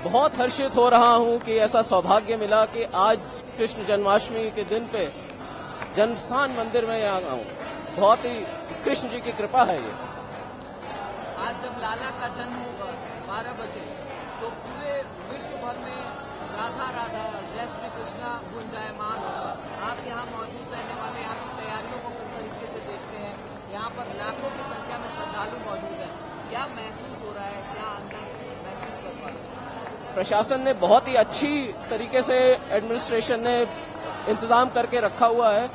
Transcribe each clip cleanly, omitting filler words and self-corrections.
बहुत हर्षित हो रहा हूं कि ऐसा सौभाग्य मिला कि आज कृष्ण जन्माष्टमी के दिन पे जन्मस्थान मंदिर में यहाँ आऊं। बहुत ही कृष्ण जी की कृपा है ये। आज जब लाला का जन्म होगा 12 बजे तो पूरे विश्व भर में राधा राधा जय श्री कृष्णा गुंजायमान होगा। आप यहाँ मौजूद रहने वाले यहाँ की तैयारियों को किस तरीके से देखते हैं? यहाँ पर लाखों की संख्या में श्रद्धालु मौजूद है, क्या महसूस हो रहा है, क्या अंदर महसूस कर पा रहे हैं? प्रशासन ने बहुत ही अच्छी तरीके से एडमिनिस्ट्रेशन ने इंतजाम करके रखा हुआ है।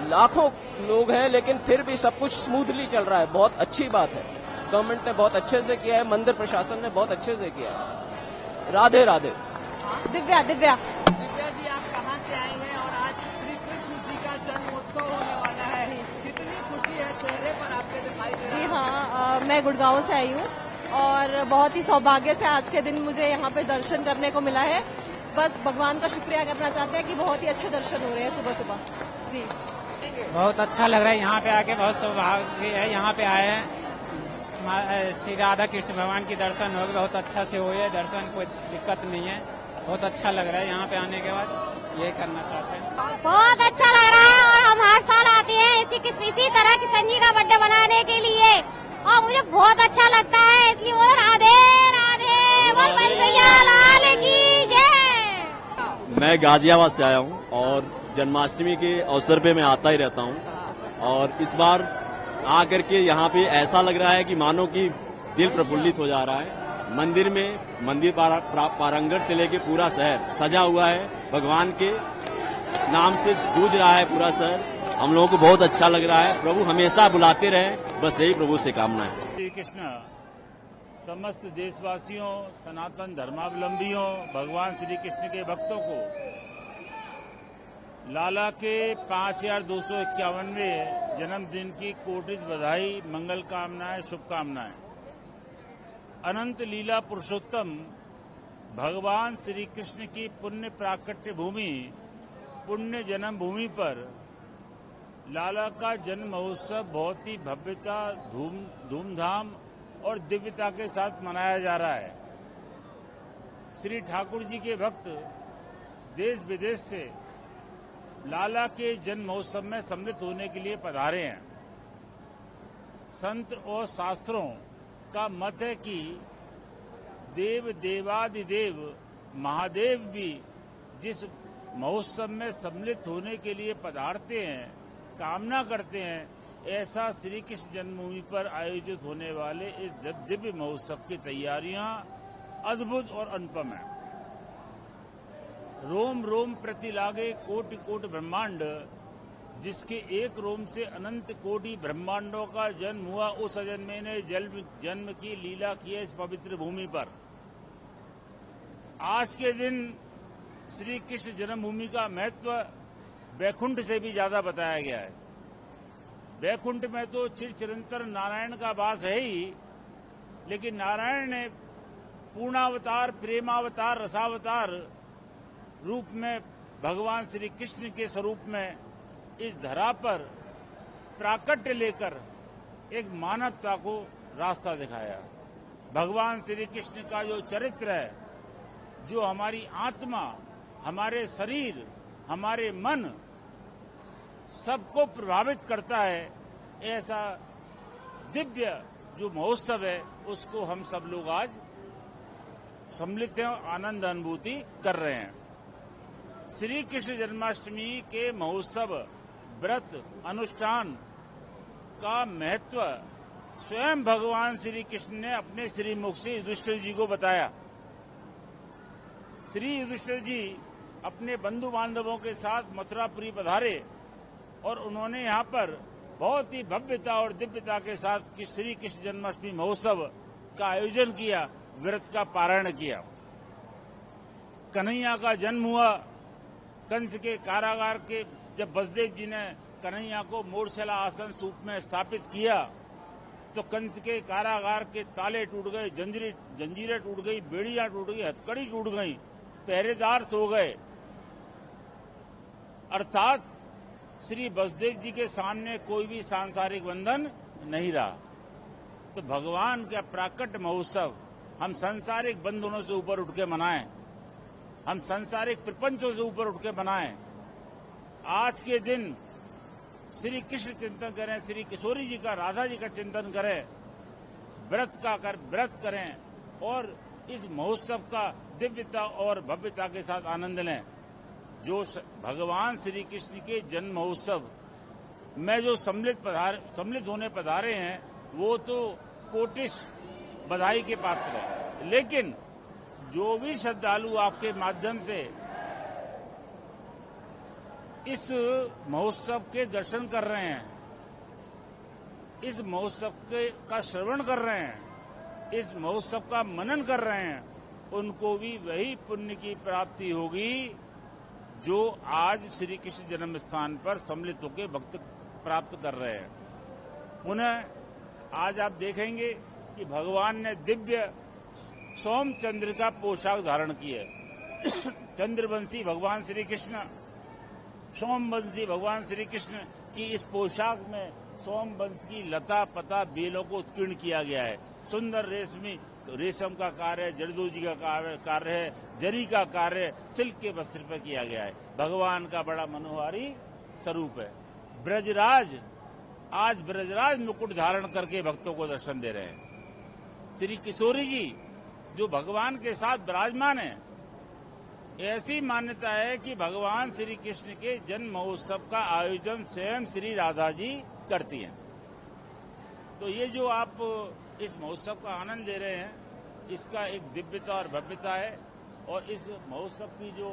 लाखों लोग हैं लेकिन फिर भी सब कुछ स्मूथली चल रहा है, बहुत अच्छी बात है। गवर्नमेंट ने बहुत अच्छे से किया है, मंदिर प्रशासन ने बहुत अच्छे से किया है। राधे राधे। दिव्या जी, आप कहाँ से आई हैं और आज श्री कृष्ण जी का जन्मोत्सव होने वाला है, कितनी खुशी है चेहरे पर आपके दिखाई दे रहा है? जी हाँ, मैं गुड़गांव से आई हूँ और बहुत ही सौभाग्य से आज के दिन मुझे यहाँ पे दर्शन करने को मिला है। बस भगवान का शुक्रिया करना चाहते हैं कि बहुत ही अच्छे दर्शन हो रहे हैं सुबह सुबह। जी बहुत अच्छा लग रहा है यहाँ पे आके, बहुत सौभाग्य है यहाँ पे आए हैं। श्री राधा कृष्ण भगवान की दर्शन हो गए, बहुत अच्छा से हुए दर्शन, कोई दिक्कत नहीं है। बहुत अच्छा लग रहा है यहाँ पे आने के बाद, यही करना चाहते हैं। बहुत अच्छा लग रहा है और हम हर साल आते हैं इसी तरह किशन जी का बर्थडे बनाने के लिए और मुझे बहुत अच्छा लगता है, इसलिए बोल राधे राधे बोल बंसैया लाल की जय। मैं गाजियाबाद से आया हूँ और जन्माष्टमी के अवसर पे मैं आता ही रहता हूँ और इस बार आकर के यहाँ पे ऐसा लग रहा है कि मानो कि दिल प्रफुल्लित हो जा रहा है। मंदिर प्रांगण से लेके पूरा शहर सजा हुआ है, भगवान के नाम से गूंज रहा है पूरा शहर। हम लोगों को बहुत अच्छा लग रहा है। प्रभु हमेशा बुलाते रहे, बस यही प्रभु से कामना है। श्री कृष्ण समस्त देशवासियों, सनातन धर्मावलंबियों, भगवान श्री कृष्ण के भक्तों को लाला के 5251वें जन्मदिन की कोटि बधाई, मंगल कामनाएं, शुभकामनाएं। अनंत लीला पुरुषोत्तम भगवान श्री कृष्ण की पुण्य प्राकट्य भूमि, पुण्य जन्म भूमि पर लाला का जन्म महोत्सव बहुत ही भव्यता, धूमधाम और दिव्यता के साथ मनाया जा रहा है। श्री ठाकुर जी के भक्त देश विदेश से लाला के जन्म महोत्सव में सम्मिलित होने के लिए पधारे हैं। संत और शास्त्रों का मत है कि देव देवादिदेव महादेव भी जिस महोत्सव में सम्मिलित होने के लिए पधारते हैं, कामना करते हैं, ऐसा श्री कृष्ण जन्मभूमि पर आयोजित होने वाले इस दिव्य महोत्सव की तैयारियां अद्भुत और अनुपम है। रोम रोम प्रति लागे कोटि कोटि ब्रह्मांड, जिसके एक रोम से अनंत कोटि ब्रह्मांडों का जन्म हुआ, उस अजन्मे ने जन्म की लीला की है इस पवित्र भूमि पर। आज के दिन श्री कृष्ण जन्मभूमि का महत्व वैकुंठ से भी ज्यादा बताया गया है। वैकुंठ में तो चिरंतन नारायण का वास है ही, लेकिन नारायण ने पूर्णावतार, प्रेमावतार, रसावतार रूप में भगवान श्री कृष्ण के स्वरूप में इस धरा पर प्राकट्य लेकर एक मानवता को रास्ता दिखाया। भगवान श्री कृष्ण का जो चरित्र है, जो हमारी आत्मा, हमारे शरीर, हमारे मन सबको प्रभावित करता है, ऐसा दिव्य जो महोत्सव है, उसको हम सब लोग आज सम्मिलित हैं और आनंद अनुभूति कर रहे हैं। श्री कृष्ण जन्माष्टमी के महोत्सव, व्रत, अनुष्ठान का महत्व स्वयं भगवान श्री कृष्ण ने अपने श्रीमुख से युधिष्ठिर जी को बताया। श्री युधिष्ठिर जी अपने बंधु बांधवों के साथ मथुरापुरी पधारे और उन्होंने यहाँ पर बहुत ही भव्यता और दिव्यता के साथ श्री कृष्ण जन्माष्टमी महोत्सव का आयोजन किया, व्रत का पारायण किया। कन्हैया का जन्म हुआ कंस के कारागार के, जब वसुदेव जी ने कन्हैया को मोरछला आसन सूप में स्थापित किया तो कंस के कारागार के ताले टूट गए, जंजीरें टूट गई, बेड़ियां टूट गई, हथकड़ी टूट गई, पहरेदार सो गए। अर्थात श्री वसुदेव जी के सामने कोई भी सांसारिक बंधन नहीं रहा। तो भगवान का प्राकट्य महोत्सव हम सांसारिक बंधनों से ऊपर उठ के मनाएं, हम सांसारिक प्रपंचों से ऊपर उठ के मनाएं। आज के दिन श्री कृष्ण चिंतन करें, श्री किशोरी जी का, राधा जी का चिंतन करें, व्रत करें और इस महोत्सव का दिव्यता और भव्यता के साथ आनंद लें। जो भगवान श्री कृष्ण के जन्म महोत्सव में जो सम्मिलित होने पधारे हैं वो तो कोटिश बधाई के पात्र है, लेकिन जो भी श्रद्धालु आपके माध्यम से इस महोत्सव के दर्शन कर रहे हैं, इस महोत्सव का श्रवण कर रहे हैं, इस महोत्सव का मनन कर रहे हैं, उनको भी वही पुण्य की प्राप्ति होगी जो आज श्री कृष्ण जन्म स्थान पर सम्मिलित होकर भक्त प्राप्त कर रहे हैं। उन्हें आज आप देखेंगे कि भगवान ने दिव्य सोमचंद्र का पोशाक धारण की है। चंद्रवंशी भगवान श्री कृष्ण, सोमवंशी भगवान श्री कृष्ण की इस पोशाक में सोमवंश की लता पता बेलों को उत्कीर्ण किया गया है। सुंदर रेशम का कार्य, जरदोजी का कार्य है, जरी का कार्य सिल्क के वस्त्र पर किया गया है। भगवान का बड़ा मनोहारी स्वरूप है। ब्रजराज आज ब्रजराज मुकुट धारण करके भक्तों को दर्शन दे रहे हैं। श्री किशोरी जी जो भगवान के साथ विराजमान है, ऐसी मान्यता है कि भगवान श्री कृष्ण के जन्म महोत्सव का आयोजन स्वयं श्री राधा जी करती हैं। तो ये जो आप इस महोत्सव का आनंद ले रहे हैं, इसका एक दिव्यता और भव्यता है। और इस महोत्सव की जो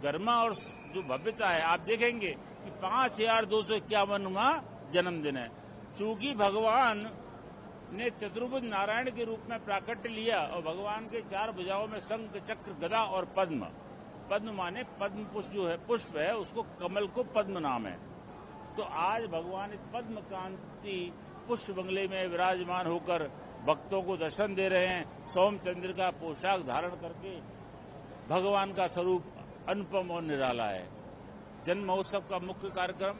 गरिमा और जो भव्यता है, आप देखेंगे कि 5251वां जन्मदिन है। चूंकि भगवान ने चतुर्भुज नारायण के रूप में प्राकट्य लिया और भगवान के 4 भुजाओं में शंख, चक्र, गदा और पद्म, पद्म माने पद्म पुष्प जो है, पुष्प है, उसको कमल को पद्म नाम है। तो आज भगवान इस पद्म कांति पुष्प बंगले में विराजमान होकर भक्तों को दर्शन दे रहे हैं। सोमचंद्र का पोशाक धारण करके भगवान का स्वरूप अनुपम और निराला है। जन्म महोत्सव का मुख्य कार्यक्रम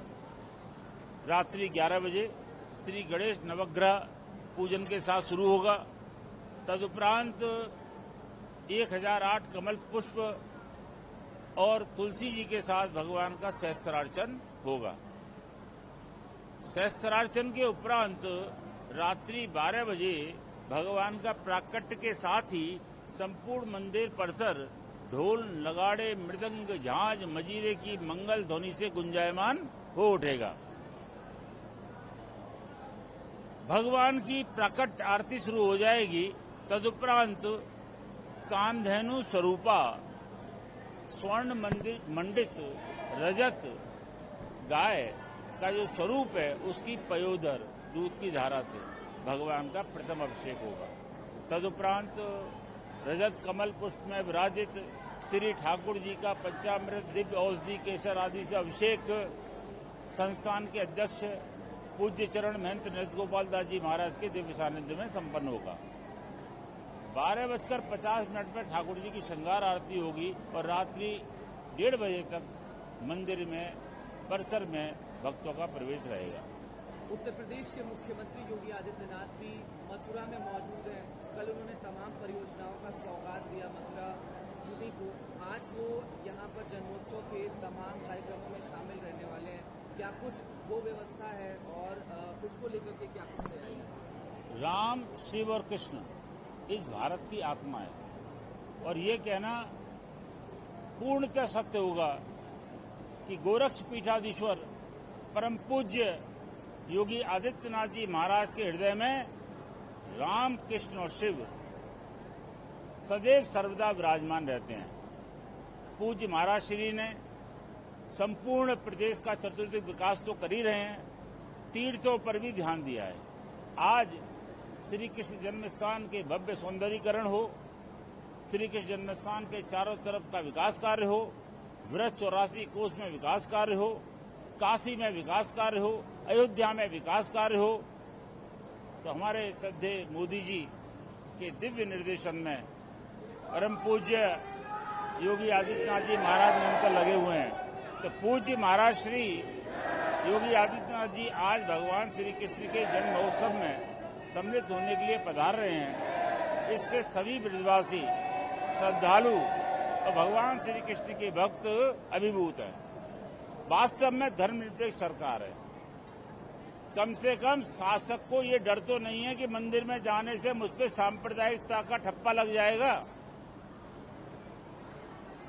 रात्रि 11 बजे श्री गणेश नवग्रह पूजन के साथ शुरू होगा। तदुपरांत 1008 कमल पुष्प और तुलसी जी के साथ भगवान का सहस्त्रार्चन होगा। सहस्त्रार्चन के उपरांत रात्रि 12 बजे भगवान का प्राकट्य के साथ ही संपूर्ण मंदिर परिसर ढोल, नगाड़े, मृदंग, झांझ, मजीरे की मंगल ध्वनि से गुंजायमान हो उठेगा। भगवान की प्राकट आरती शुरू हो जाएगी। तदुपरांत कामधेनु स्वरूपा स्वर्ण मंडित रजत गाय का जो स्वरूप है, उसकी पयोधर दूध की धारा से भगवान का प्रथम अभिषेक होगा। तदुपरांत रजत कमल पुष्प में विराजित श्री ठाकुर जी का पंचामृत, दिव्य औषधि, केसर आदि से अभिषेक संस्थान के अध्यक्ष पूज्य चरण महंत नृत्य गोपाल दास जी महाराज के दिव्य सानिध्य में संपन्न होगा। 12:50 पर ठाकुर जी की श्रृंगार आरती होगी और रात्रि 1:30 बजे तक मंदिर में परिसर में भक्तों का प्रवेश रहेगा। उत्तर प्रदेश के मुख्यमंत्री योगी आदित्यनाथ भी मथुरा में मौजूद हैं। कल उन्होंने तमाम परियोजनाओं का सौगात दिया मथुरा युवती को। आज वो यहाँ पर जन्मोत्सव के तमाम कार्यक्रमों में शामिल रहने वाले हैं। क्या कुछ वो व्यवस्था है और उसको लेकर के क्या कुछ तैयारी? राम, शिव और कृष्ण इस भारत की आत्मा है और ये कहना पूर्णतः सत्य होगा कि गोरक्ष पीठाधीश्वर परम पूज्य योगी आदित्यनाथ जी महाराज के हृदय में राम, कृष्ण और शिव सदैव सर्वदा विराजमान रहते हैं। पूज्य महाराज श्री ने संपूर्ण प्रदेश का चतुर्दिक विकास तो कर ही रहे हैं, तीर्थों पर भी ध्यान दिया है। आज श्री कृष्ण जन्मस्थान के भव्य सौंदर्यीकरण हो, श्री कृष्ण जन्मस्थान के चारों तरफ का विकास कार्य हो, वृक्ष 84 कोष में विकास कार्य हो, काशी में विकास कार्य हो, अयोध्या में विकास कार्य हो, तो हमारे श्रद्धेय मोदी जी के दिव्य निर्देशन में परम पूज्य योगी आदित्यनाथ जी महाराज निरंतर लगे हुए हैं। तो पूज्य महाराज श्री योगी आदित्यनाथ जी आज भगवान श्री कृष्ण के जन्म महोत्सव में सम्मिलित होने के लिए पधार रहे हैं। इससे सभी ब्रजवासी श्रद्धालु और भगवान श्री कृष्ण के भक्त अभिभूत हैं। वास्तव में धर्मनिरपेक्ष सरकार है। कम से कम शासक को ये डर तो नहीं है कि मंदिर में जाने से मुझ पे सांप्रदायिकता का ठप्पा लग जाएगा।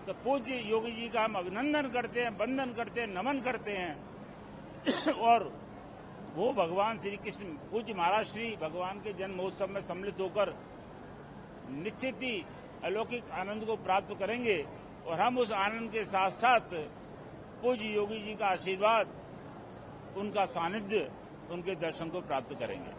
तो पूज्य योगी जी का हम अभिनंदन करते हैं, वंदन करते हैं, नमन करते हैं और वो भगवान श्री कृष्ण पूज्य महाराज श्री भगवान के जन्म महोत्सव में सम्मिलित होकर निश्चित ही अलौकिक आनंद को प्राप्त करेंगे और हम उस आनंद के साथ साथ पूज्य योगी जी का आशीर्वाद, उनका सानिध्य, उनके दर्शन को प्राप्त करेंगे।